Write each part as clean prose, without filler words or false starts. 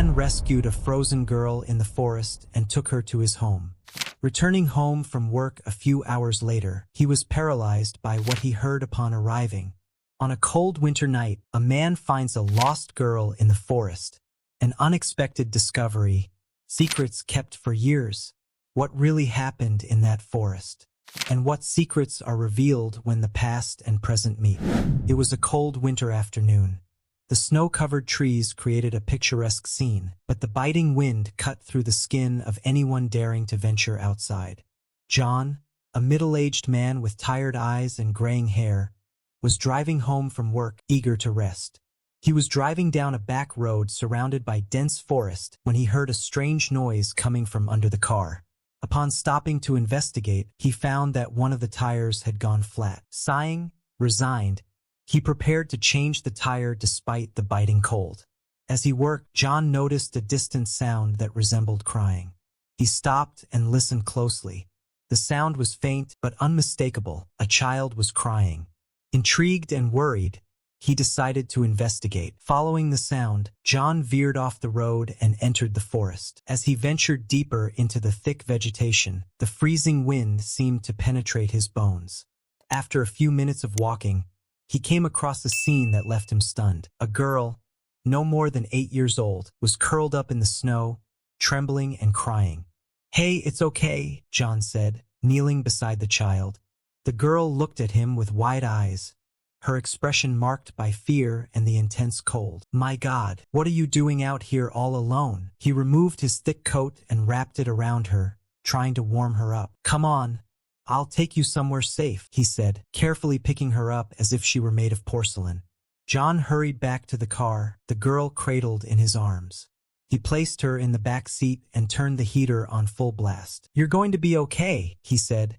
man rescued a frozen girl in the forest and took her to his home. Returning home from work a few hours later, he was paralyzed by what he heard upon arriving. On a cold winter night, a man finds a lost girl in the forest. An unexpected discovery. Secrets kept for years. What really happened in that forest? And what secrets are revealed when the past and present meet? It was a cold winter afternoon. The snow-covered trees created a picturesque scene, but the biting wind cut through the skin of anyone daring to venture outside. John, a middle-aged man with tired eyes and graying hair, was driving home from work, eager to rest. He was driving down a back road surrounded by dense forest when he heard a strange noise coming from under the car. Upon stopping to investigate, he found that one of the tires had gone flat. Sighing, resigned, he prepared to change the tire despite the biting cold. As he worked, John noticed a distant sound that resembled crying. He stopped and listened closely. The sound was faint but unmistakable. A child was crying. Intrigued and worried, he decided to investigate. Following the sound, John veered off the road and entered the forest. As he ventured deeper into the thick vegetation, the freezing wind seemed to penetrate his bones. After a few minutes of walking, he came across a scene that left him stunned. A girl, no more than 8 years old, was curled up in the snow, trembling and crying. "Hey, it's okay," John said, kneeling beside the child. The girl looked at him with wide eyes, her expression marked by fear and the intense cold. "My God, what are you doing out here all alone?" He removed his thick coat and wrapped it around her, trying to warm her up. "Come on. I'll take you somewhere safe," he said, carefully picking her up as if she were made of porcelain. John hurried back to the car, the girl cradled in his arms. He placed her in the back seat and turned the heater on full blast. "You're going to be okay," he said,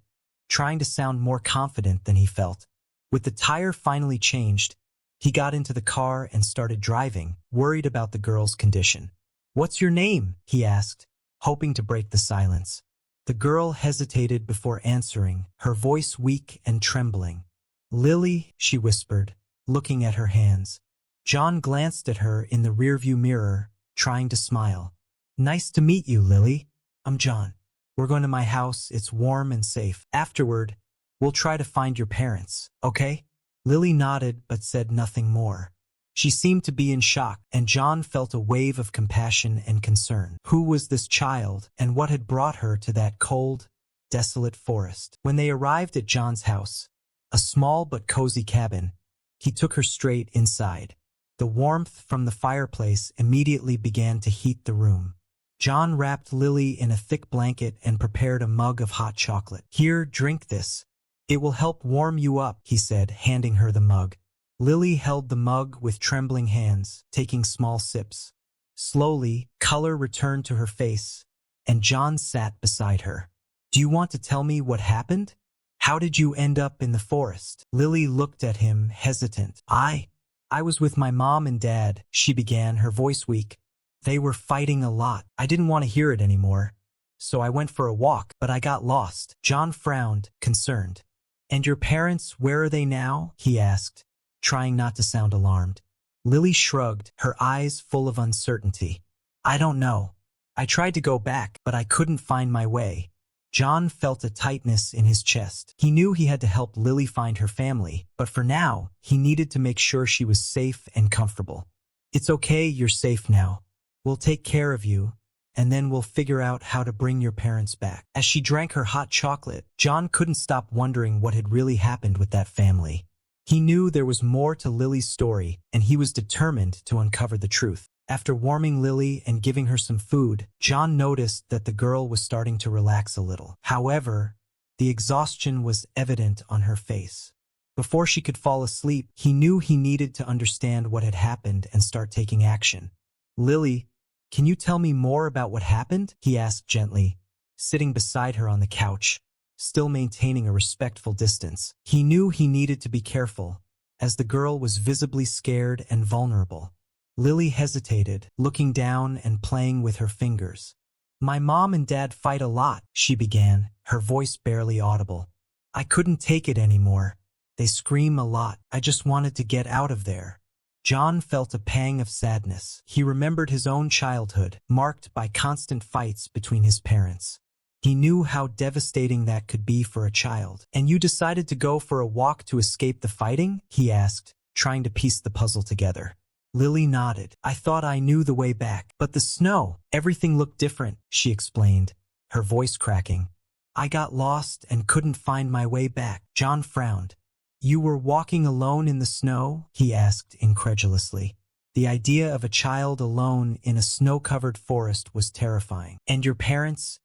trying to sound more confident than he felt. With the tire finally changed, he got into the car and started driving, worried about the girl's condition. "What's your name?" he asked, hoping to break the silence. The girl hesitated before answering, her voice weak and trembling. "Lily," she whispered, looking at her hands. John glanced at her in the rearview mirror, trying to smile. "Nice to meet you, Lily. I'm John. We're going to my house. It's warm and safe. Afterward, we'll try to find your parents, okay?" Lily nodded but said nothing more. She seemed to be in shock, and John felt a wave of compassion and concern. Who was this child, and what had brought her to that cold, desolate forest? When they arrived at John's house, a small but cozy cabin, he took her straight inside. The warmth from the fireplace immediately began to heat the room. John wrapped Lily in a thick blanket and prepared a mug of hot chocolate. "Here, drink this. It will help warm you up," he said, handing her the mug. Lily held the mug with trembling hands, taking small sips. Slowly, color returned to her face, and John sat beside her. "Do you want to tell me what happened? How did you end up in the forest?" Lily looked at him, hesitant. I was with my mom and dad," she began, her voice weak. "They were fighting a lot. I didn't want to hear it anymore. So I went for a walk, but I got lost." John frowned, concerned. "And your parents, where are they now?" he asked, trying not to sound alarmed. Lily shrugged, her eyes full of uncertainty. "I don't know. I tried to go back, but I couldn't find my way." John felt a tightness in his chest. He knew he had to help Lily find her family, but for now, he needed to make sure she was safe and comfortable. "It's okay, you're safe now. We'll take care of you, and then we'll figure out how to bring your parents back." As she drank her hot chocolate, John couldn't stop wondering what had really happened with that family. He knew there was more to Lily's story, and he was determined to uncover the truth. After warming Lily and giving her some food, John noticed that the girl was starting to relax a little. However, the exhaustion was evident on her face. Before she could fall asleep, he knew he needed to understand what had happened and start taking action. "Lily, can you tell me more about what happened?" he asked gently, sitting beside her on the couch, still maintaining a respectful distance. He knew he needed to be careful, as the girl was visibly scared and vulnerable. Lily hesitated, looking down and playing with her fingers. "My mom and dad fight a lot," she began, her voice barely audible. "I couldn't take it anymore. They scream a lot. I just wanted to get out of there." John felt a pang of sadness. He remembered his own childhood, marked by constant fights between his parents. He knew how devastating that could be for a child. "And you decided to go for a walk to escape the fighting?" he asked, trying to piece the puzzle together. Lily nodded. "I thought I knew the way back. But the snow, everything looked different," she explained, her voice cracking. "I got lost and couldn't find my way back." John frowned. "You were walking alone in the snow?" he asked incredulously. The idea of a child alone in a snow-covered forest was terrifying. "And your parents?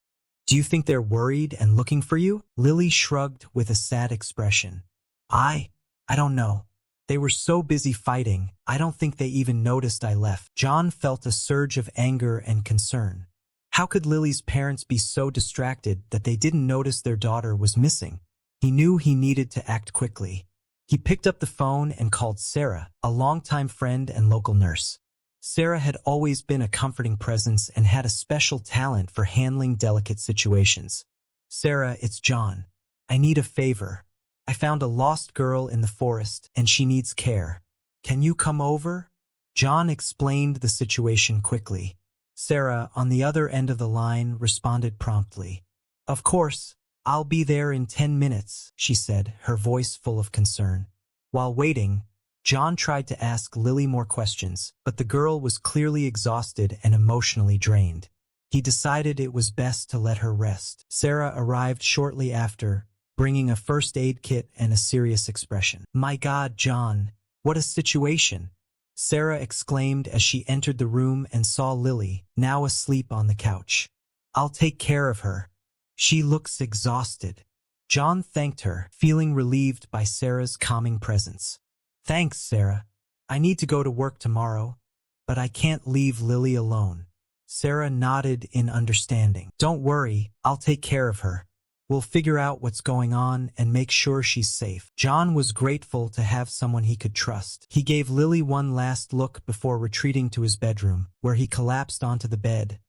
Do you think they're worried and looking for you?" Lily shrugged with a sad expression. I don't know. They were so busy fighting, I don't think they even noticed I left." John felt a surge of anger and concern. How could Lily's parents be so distracted that they didn't notice their daughter was missing? He knew he needed to act quickly. He picked up the phone and called Sarah, a longtime friend and local nurse. Sarah had always been a comforting presence and had a special talent for handling delicate situations. "Sarah, it's John. I need a favor. I found a lost girl in the forest, and she needs care. Can you come over?" John explained the situation quickly. Sarah, on the other end of the line, responded promptly. "Of course, I'll be there in 10 minutes, she said, her voice full of concern. While waiting, John tried to ask Lily more questions, but the girl was clearly exhausted and emotionally drained. He decided it was best to let her rest. Sarah arrived shortly after, bringing a first aid kit and a serious expression. "My God, John, what a situation!" Sarah exclaimed as she entered the room and saw Lily, now asleep on the couch. "I'll take care of her. She looks exhausted." John thanked her, feeling relieved by Sarah's calming presence. "Thanks, Sarah. I need to go to work tomorrow, but I can't leave Lily alone." Sarah nodded in understanding. "Don't worry, I'll take care of her. We'll figure out what's going on and make sure she's safe." John was grateful to have someone he could trust. He gave Lily one last look before retreating to his bedroom, where he collapsed onto the bed,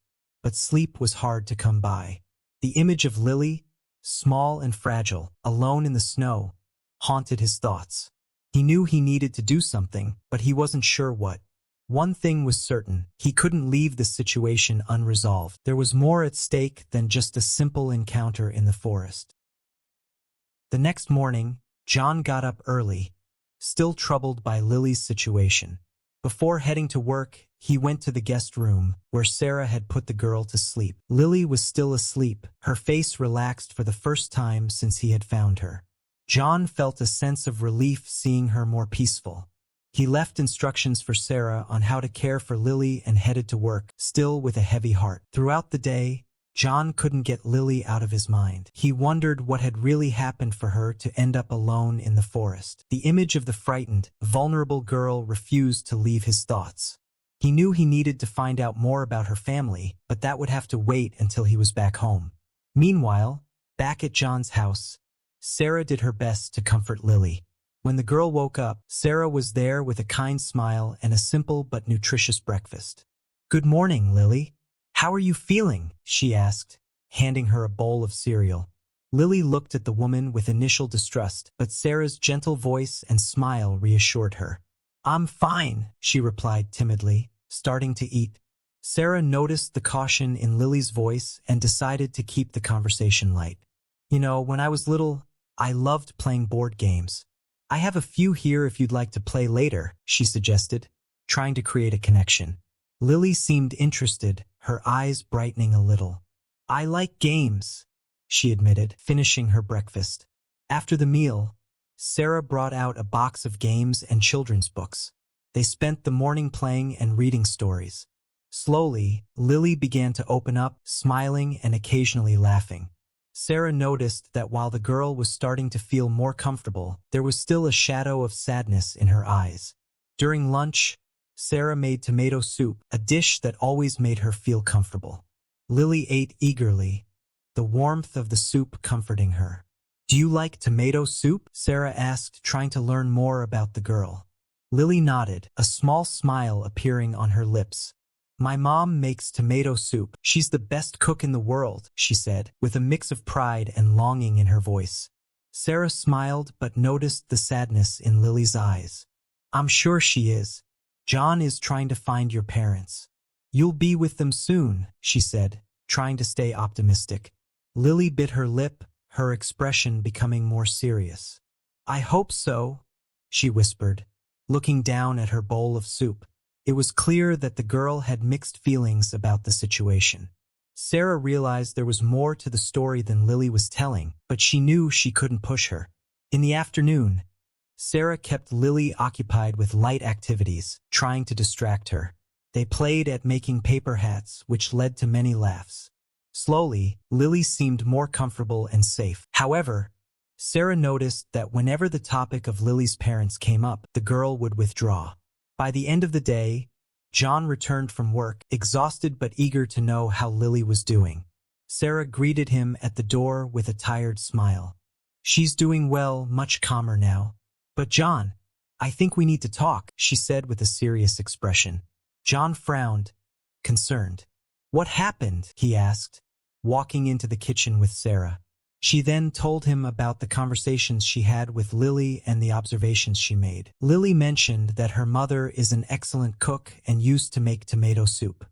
but sleep was hard to come by. The image of Lily, small and fragile, alone in the snow, haunted his thoughts. He knew he needed to do something, but he wasn't sure what. One thing was certain, he couldn't leave the situation unresolved. There was more at stake than just a simple encounter in the forest. The next morning, John got up early, still troubled by Lily's situation. Before heading to work, he went to the guest room, where Sarah had put the girl to sleep. Lily was still asleep, her face relaxed for the first time since he had found her. John felt a sense of relief seeing her more peaceful. He left instructions for Sarah on how to care for Lily and headed to work, still with a heavy heart. Throughout the day, John couldn't get Lily out of his mind. He wondered what had really happened for her to end up alone in the forest. The image of the frightened, vulnerable girl refused to leave his thoughts. He knew he needed to find out more about her family, but that would have to wait until he was back home. Meanwhile, back at John's house, Sarah did her best to comfort Lily. When the girl woke up, Sarah was there with a kind smile and a simple but nutritious breakfast. "Good morning, Lily. How are you feeling?" she asked, handing her a bowl of cereal. Lily looked at the woman with initial distrust, but Sarah's gentle voice and smile reassured her. "I'm fine," she replied timidly, starting to eat. Sarah noticed the caution in Lily's voice and decided to keep the conversation light. "You know, when I was little, I loved playing board games. I have a few here if you'd like to play later," she suggested, trying to create a connection. Lily seemed interested, her eyes brightening a little. "I like games," she admitted, finishing her breakfast. After the meal, Sarah brought out a box of games and children's books. They spent the morning playing and reading stories. Slowly, Lily began to open up, smiling and occasionally laughing. Sarah noticed that while the girl was starting to feel more comfortable, there was still a shadow of sadness in her eyes. During lunch, Sarah made tomato soup, a dish that always made her feel comfortable. Lily ate eagerly, the warmth of the soup comforting her. "Do you like tomato soup?" Sarah asked, trying to learn more about the girl. Lily nodded, a small smile appearing on her lips. "My mom makes tomato soup. She's the best cook in the world," she said, with a mix of pride and longing in her voice. Sarah smiled but noticed the sadness in Lily's eyes. "I'm sure she is. John is trying to find your parents. You'll be with them soon, she said, trying to stay optimistic. Lily bit her lip, her expression becoming more serious. I hope so, she whispered, looking down at her bowl of soup. It was clear that the girl had mixed feelings about the situation. Sarah realized there was more to the story than Lily was telling, but she knew she couldn't push her. In the afternoon, Sarah kept Lily occupied with light activities, trying to distract her. They played at making paper hats, which led to many laughs. Slowly, Lily seemed more comfortable and safe. However, Sarah noticed that whenever the topic of Lily's parents came up, the girl would withdraw. By the end of the day, John returned from work, exhausted but eager to know how Lily was doing. Sarah greeted him at the door with a tired smile. She's doing well, much calmer now. But John, I think we need to talk, she said with a serious expression. John frowned, concerned. What happened? He asked, walking into the kitchen with Sarah. She then told him about the conversations she had with Lily and the observations she made. Lily mentioned that her mother is an excellent cook and used to make tomato soup.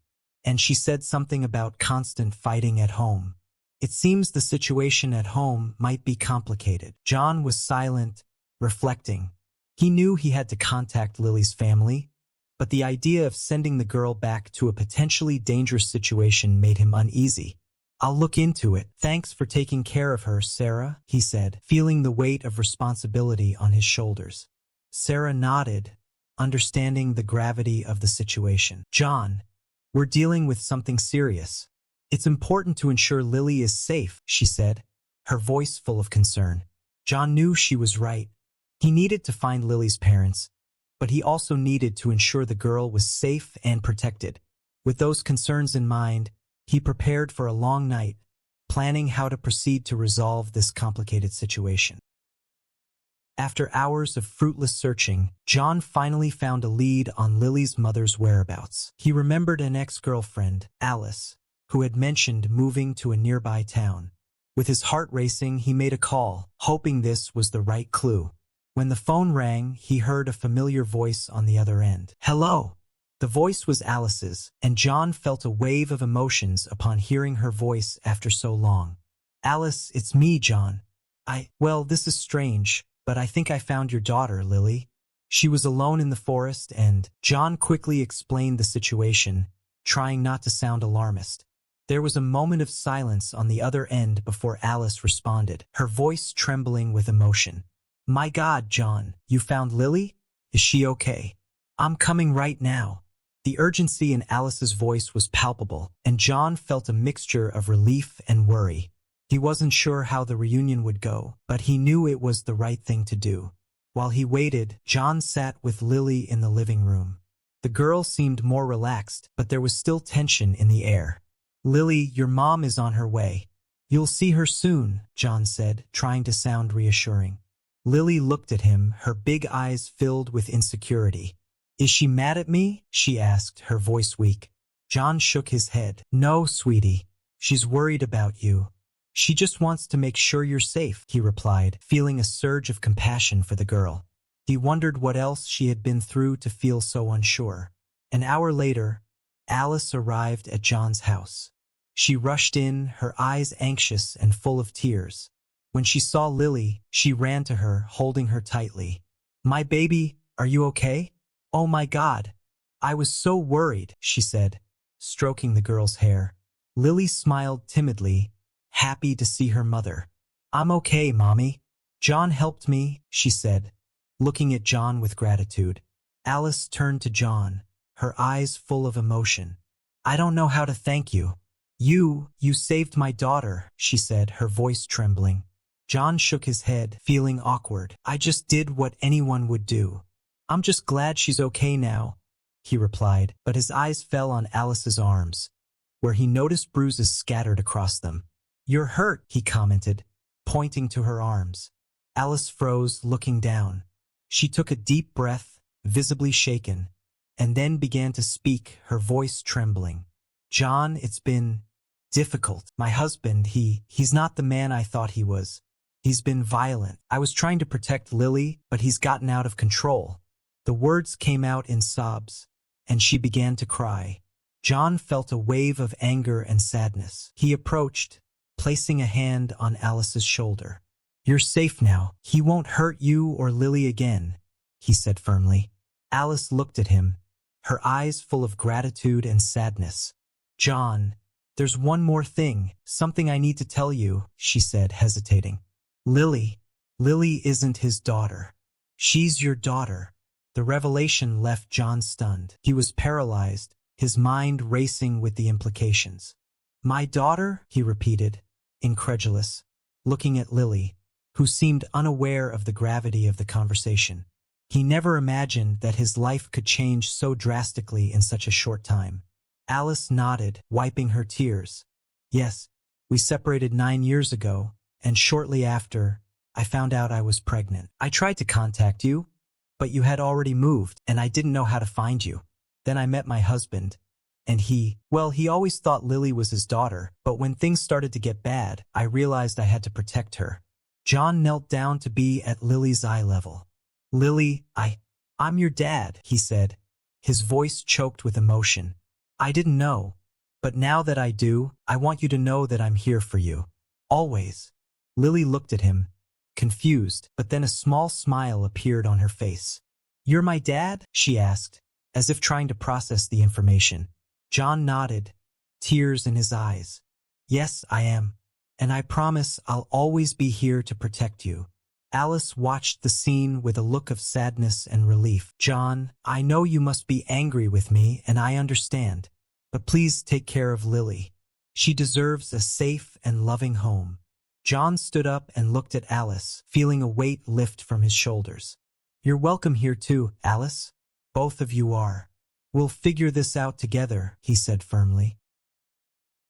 And she said something about constant fighting at home. It seems the situation at home might be complicated. John was silent, reflecting. He knew he had to contact Lily's family, but the idea of sending the girl back to a potentially dangerous situation made him uneasy. I'll look into it. Thanks for taking care of her, Sarah, he said, feeling the weight of responsibility on his shoulders. Sarah nodded, understanding the gravity of the situation. John, we're dealing with something serious. It's important to ensure Lily is safe, she said, her voice full of concern. John knew she was right. He needed to find Lily's parents, but he also needed to ensure the girl was safe and protected. With those concerns in mind, he prepared for a long night, planning how to proceed to resolve this complicated situation. After hours of fruitless searching, John finally found a lead on Lily's mother's whereabouts. He remembered an ex-girlfriend, Alice, who had mentioned moving to a nearby town. With his heart racing, he made a call, hoping this was the right clue. When the phone rang, he heard a familiar voice on the other end. Hello. The voice was Alice's, and John felt a wave of emotions upon hearing her voice after so long. Alice, it's me, John. Well, this is strange, but I think I found your daughter, Lily. She was alone in the forest, and John quickly explained the situation, trying not to sound alarmist. There was a moment of silence on the other end before Alice responded, her voice trembling with emotion. My God, John, you found Lily? Is she okay? I'm coming right now. The urgency in Alice's voice was palpable, and John felt a mixture of relief and worry. He wasn't sure how the reunion would go, but he knew it was the right thing to do. While he waited, John sat with Lily in the living room. The girl seemed more relaxed, but there was still tension in the air. Lily, your mom is on her way. You'll see her soon, John said, trying to sound reassuring. Lily looked at him, her big eyes filled with insecurity. Is she mad at me? She asked, her voice weak. John shook his head. No, sweetie. She's worried about you. She just wants to make sure you're safe, he replied, feeling a surge of compassion for the girl. He wondered what else she had been through to feel so unsure. An hour later, Alice arrived at John's house. She rushed in, her eyes anxious and full of tears. When she saw Lily, she ran to her, holding her tightly. My baby, are you okay? Oh my God. I was so worried, she said, stroking the girl's hair. Lily smiled timidly, happy to see her mother. I'm okay, Mommy. John helped me, she said, looking at John with gratitude. Alice turned to John, her eyes full of emotion. I don't know how to thank you. You saved my daughter, she said, her voice trembling. John shook his head, feeling awkward. I just did what anyone would do. I'm just glad she's okay now, he replied, but his eyes fell on Alice's arms, where he noticed bruises scattered across them. You're hurt, he commented, pointing to her arms. Alice froze, looking down. She took a deep breath, visibly shaken, and then began to speak, her voice trembling. John, it's been difficult. My husband, he's not the man I thought he was. He's been violent. I was trying to protect Lily, but he's gotten out of control. The words came out in sobs, and she began to cry. John felt a wave of anger and sadness. He approached, placing a hand on Alice's shoulder. "You're safe now. He won't hurt you or Lily again," he said firmly. Alice looked at him, her eyes full of gratitude and sadness. "John, there's one more thing, something I need to tell you," she said, hesitating. Lily isn't his daughter. She's your daughter." The revelation left John stunned. He was paralyzed, his mind racing with the implications. "My daughter?" he repeated, incredulous, looking at Lily, who seemed unaware of the gravity of the conversation. He never imagined that his life could change so drastically in such a short time. Alice nodded, wiping her tears. "Yes, we separated 9 years ago, and shortly after, I found out I was pregnant. I tried to contact you, but you had already moved, and I didn't know how to find you. Then I met my husband, and he always thought Lily was his daughter, but when things started to get bad, I realized I had to protect her." John knelt down to be at Lily's eye level. "Lily, I'm your dad," he said, his voice choked with emotion. "I didn't know, but now that I do, I want you to know that I'm here for you. Always." Lily looked at him, confused, but then a small smile appeared on her face. "You're my dad?" she asked, as if trying to process the information. John nodded, tears in his eyes. "Yes, I am. And I promise I'll always be here to protect you." Alice watched the scene with a look of sadness and relief. "John, I know you must be angry with me, and I understand. But please take care of Lily. She deserves a safe and loving home." John stood up and looked at Alice, feeling a weight lift from his shoulders. "You're welcome here too, Alice. Both of you are. We'll figure this out together," he said firmly.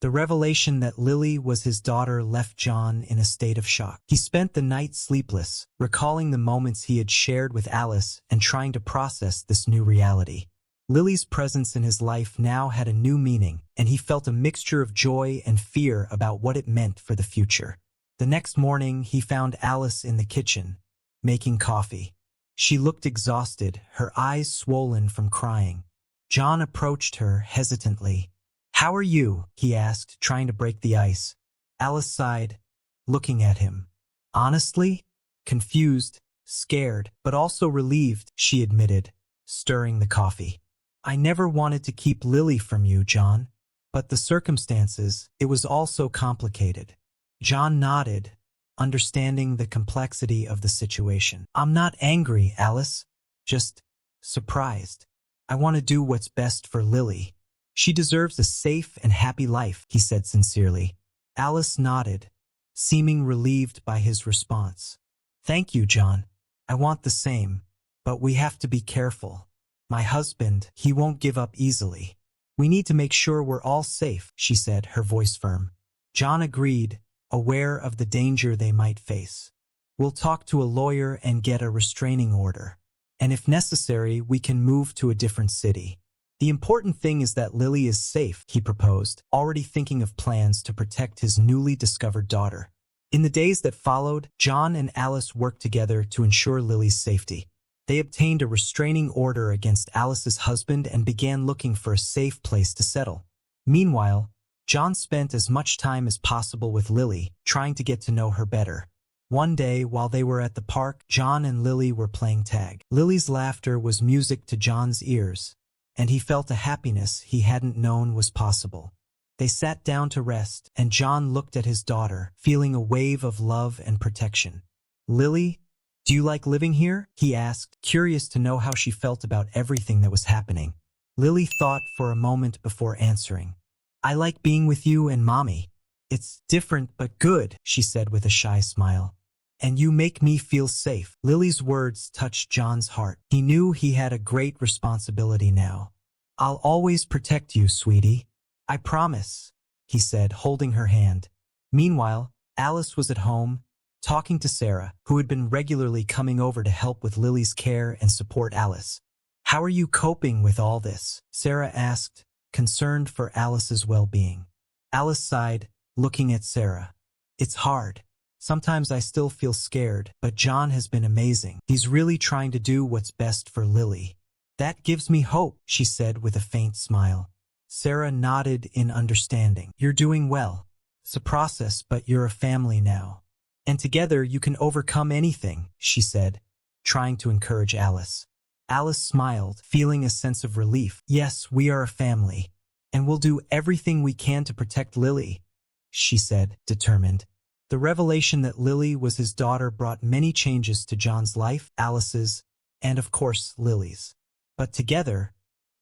The revelation that Lily was his daughter left John in a state of shock. He spent the night sleepless, recalling the moments he had shared with Alice and trying to process this new reality. Lily's presence in his life now had a new meaning, and he felt a mixture of joy and fear about what it meant for the future. The next morning, he found Alice in the kitchen, making coffee. She looked exhausted, her eyes swollen from crying. John approached her hesitantly. "How are you?" he asked, trying to break the ice. Alice sighed, looking at him. "Honestly? Confused, scared, but also relieved," she admitted, stirring the coffee. "I never wanted to keep Lily from you, John. But the circumstances, it was all so complicated." John nodded, understanding the complexity of the situation. "I'm not angry, Alice. Just surprised. I want to do what's best for Lily. She deserves a safe and happy life," he said sincerely. Alice nodded, seeming relieved by his response. "Thank you, John. I want the same. But we have to be careful. My husband, he won't give up easily. We need to make sure we're all safe," she said, her voice firm. John agreed, aware of the danger they might face. "We'll talk to a lawyer and get a restraining order. And if necessary, we can move to a different city. The important thing is that Lily is safe," he proposed, already thinking of plans to protect his newly discovered daughter. In the days that followed, John and Alice worked together to ensure Lily's safety. They obtained a restraining order against Alice's husband and began looking for a safe place to settle. Meanwhile, John spent as much time as possible with Lily, trying to get to know her better. One day, while they were at the park, John and Lily were playing tag. Lily's laughter was music to John's ears, and he felt a happiness he hadn't known was possible. They sat down to rest, and John looked at his daughter, feeling a wave of love and protection. "Lily, do you like living here?" he asked, curious to know how she felt about everything that was happening. Lily thought for a moment before answering. "I like being with you and Mommy. It's different but good," she said with a shy smile. "And you make me feel safe." Lily's words touched John's heart. He knew he had a great responsibility now. "I'll always protect you, sweetie. I promise," he said, holding her hand. Meanwhile, Alice was at home, talking to Sarah, who had been regularly coming over to help with Lily's care and support Alice. "How are you coping with all this?" Sarah asked, concerned for Alice's well-being. Alice sighed, looking at Sarah. "It's hard. Sometimes I still feel scared, but John has been amazing. He's really trying to do what's best for Lily. That gives me hope, she said with a faint smile. Sarah nodded in understanding. You're doing well. It's a process, but you're a family now. And together you can overcome anything, she said, trying to encourage Alice. Alice smiled, feeling a sense of relief. Yes, we are a family, and we'll do everything we can to protect Lily, she said, determined. The revelation that Lily was his daughter brought many changes to John's life, Alice's, and of course Lily's. But together,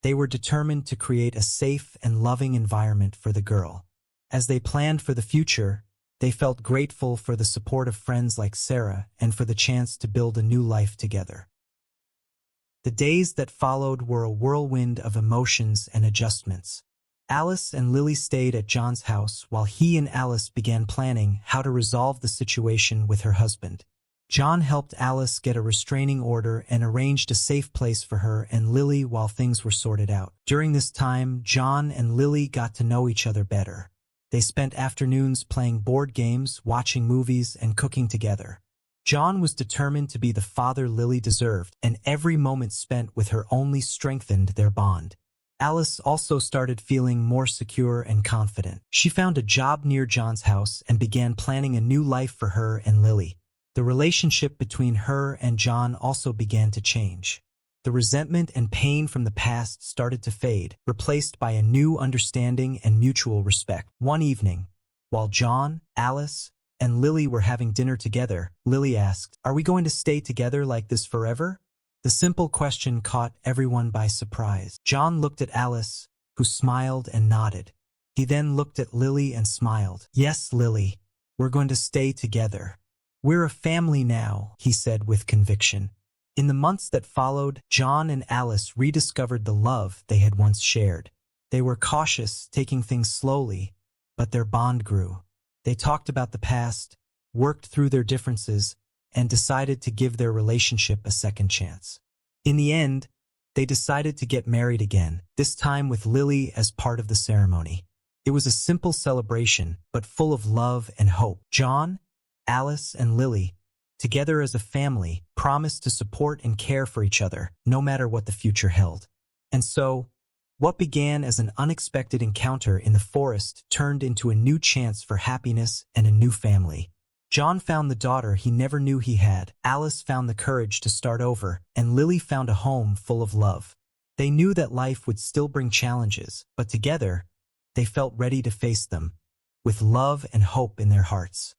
they were determined to create a safe and loving environment for the girl. As they planned for the future, they felt grateful for the support of friends like Sarah and for the chance to build a new life together. The days that followed were a whirlwind of emotions and adjustments. Alice and Lily stayed at John's house while he and Alice began planning how to resolve the situation with her husband. John helped Alice get a restraining order and arranged a safe place for her and Lily while things were sorted out. During this time, John and Lily got to know each other better. They spent afternoons playing board games, watching movies, and cooking together. John was determined to be the father Lily deserved, and every moment spent with her only strengthened their bond. Alice also started feeling more secure and confident. She found a job near John's house and began planning a new life for her and Lily. The relationship between her and John also began to change. The resentment and pain from the past started to fade, replaced by a new understanding and mutual respect. One evening, while John, Alice, and Lily were having dinner together, Lily asked, "Are we going to stay together like this forever?" The simple question caught everyone by surprise. John looked at Alice, who smiled and nodded. He then looked at Lily and smiled. "Yes, Lily, we're going to stay together. We're a family now," he said with conviction. In the months that followed, John and Alice rediscovered the love they had once shared. They were cautious, taking things slowly, but their bond grew. They talked about the past, worked through their differences, and decided to give their relationship a second chance. In the end, they decided to get married again, this time with Lily as part of the ceremony. It was a simple celebration, but full of love and hope. John, Alice, and Lily, together as a family, promised to support and care for each other, no matter what the future held. And so, what began as an unexpected encounter in the forest turned into a new chance for happiness and a new family. John found the daughter he never knew he had, Alice found the courage to start over, and Lily found a home full of love. They knew that life would still bring challenges, but together, they felt ready to face them, with love and hope in their hearts.